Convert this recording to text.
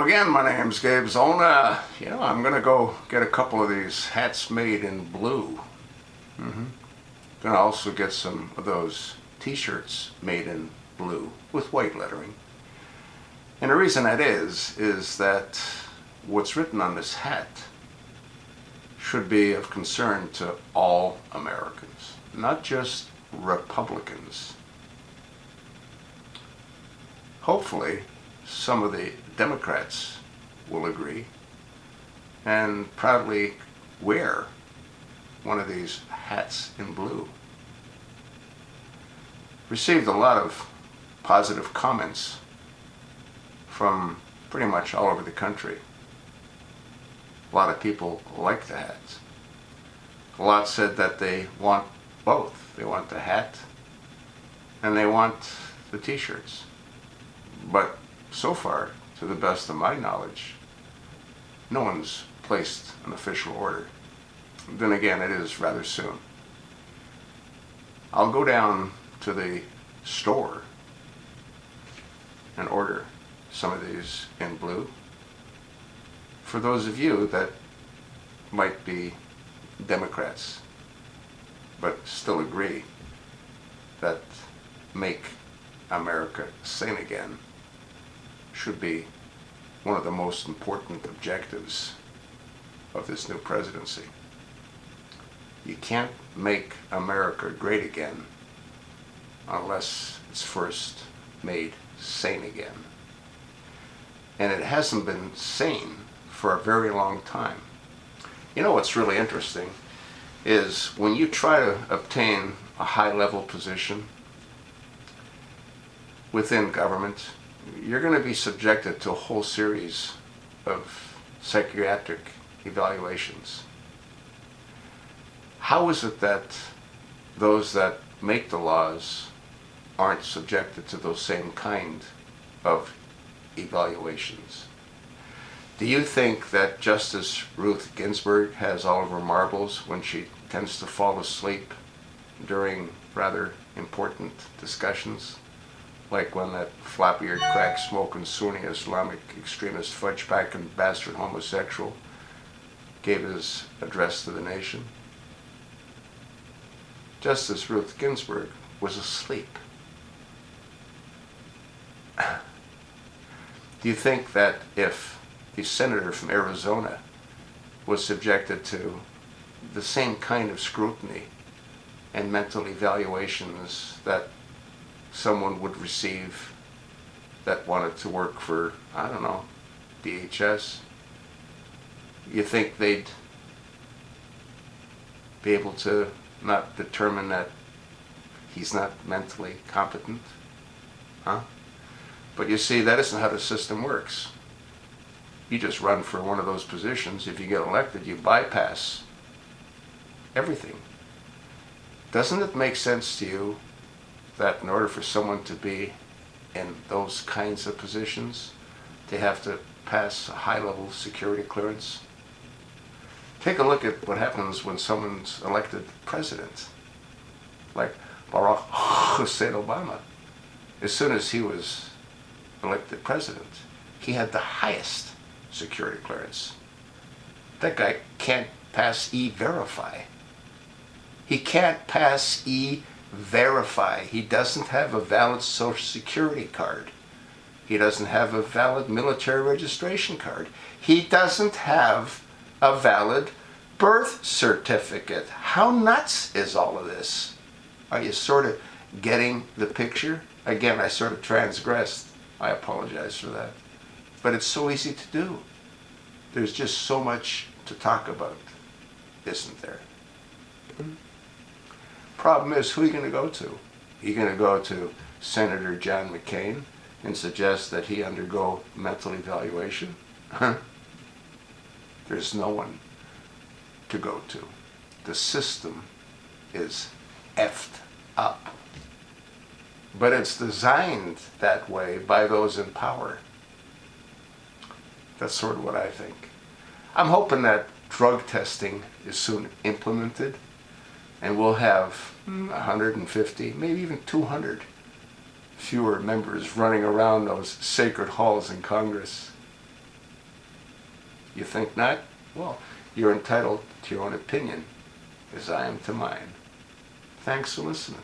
again, my name's Gabe Zona. I'm gonna go get a couple of these hats made in blue. Gonna also get some of those t-shirts made in blue with white lettering. And the reason that is that what's written on this hat should be of concern to all Americans, not just Republicans. Hopefully, some of the Democrats will agree and proudly wear one of these hats in blue. Received a lot of positive comments from pretty much all over the country. A lot of people like the hats. A lot said that they want both. They want the hat and they want the t-shirts. But so far, to the best of my knowledge, no one's placed an official order. Then again, it is rather soon. I'll go down to the store and order some of these in blue. For those of you that might be Democrats, but still agree that Make America Sane Again should be one of the most important objectives of this new presidency. You can't make America great again unless it's first made sane again. And it hasn't been sane for a very long time. You know what's really interesting is when you try to obtain a high-level position within government, you're going to be subjected to a whole series of psychiatric evaluations. How is it that those that make the laws aren't subjected to those same kind of evaluations? Do you think that Justice Ruth Ginsburg has all of her marbles when she tends to fall asleep during rather important discussions? Like when that flop-eared, crack-smoking Sunni Islamic extremist fudge-packing bastard homosexual gave his address to the nation? Justice Ruth Ginsburg was asleep. Do you think that if the senator from Arizona was subjected to the same kind of scrutiny and mental evaluations that someone would receive that wanted to work for, I don't know, DHS, you think they'd be able to not determine that he's not mentally competent? Huh? But you see, that isn't how the system works. You just run for one of those positions. If you get elected, you bypass everything. Doesn't it make sense to you that in order for someone to be in those kinds of positions, they have to pass a high-level security clearance? Take a look at what happens when someone's elected president, like Barack Hussein Obama. As soon as he was elected president, he had the highest security clearance. That guy can't pass E-Verify. He can't pass E-Verify. He doesn't have a valid Social Security card. He doesn't have a valid military registration card. He doesn't have a valid birth certificate. How nuts is all of this? Are you sort of getting the picture? Again, I sort of transgressed. I apologize for that. But it's so easy to do. There's just so much to talk about, isn't there? Problem is, who are you going to go to? Are you going to go to Senator John McCain and suggest that he undergo mental evaluation? There's no one to go to. The system is effed up. But it's designed that way by those in power. That's sort of what I think. I'm hoping that drug testing is soon implemented and we'll have 150, maybe even 200 fewer members running around those sacred halls in Congress. You think not? Well, you're entitled to your own opinion, as I am to mine. Thanks for listening.